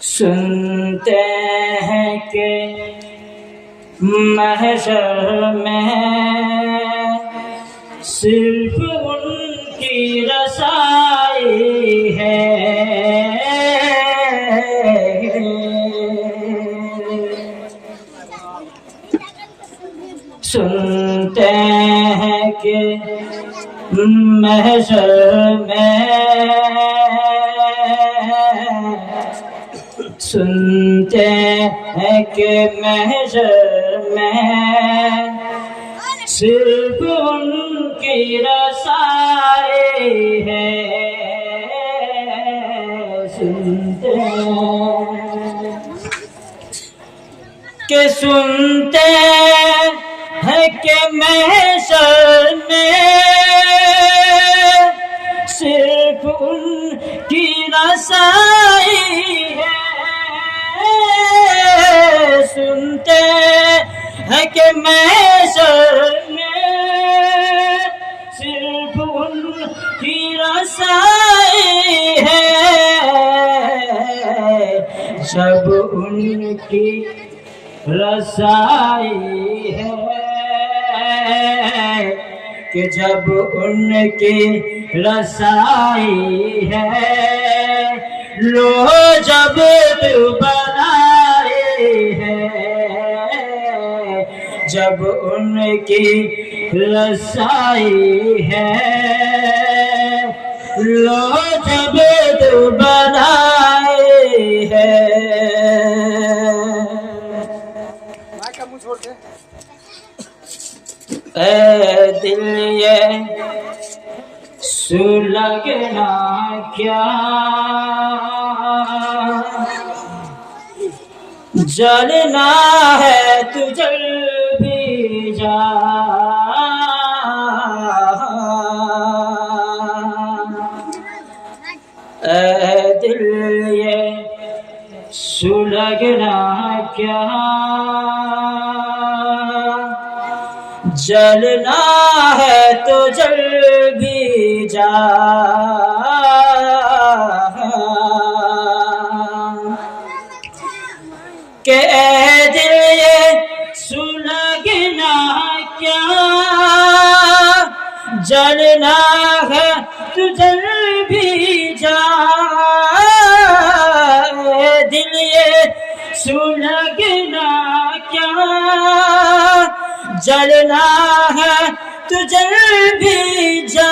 سنتے ہیں کہ محشر میں صرف ان کی رسائی ہے، سنتے ہیں کہ محشر میں، سنتے ہیں کہ محشر میں صرف ان کی رسائی ہے، سنتے ہیں کہ محشر میں صرف ان کی رسائی ہے، سنتے ہیں کہ محشر میں صرف ان کی رسائی ہے، جب ان کی رسائی ہے، کہ جب ان کی رسائی ہے، لو جب تو بنائی ہے، جب ان کی رسائی ہے، لو جب تو بنائی ہے۔ اے دل یہ سلگنا کیا، جلنا ہے تو جل بھی جا، اے دل یہ سلگنا کیا، جلنا ہے تو جل بھی جا، کہ اے دل یہ سلگنا کیا، جلنا ہے تو جل بھی جا، اے دل یہ سلگنا کیا، جلنا ہے تو جل بھی جا،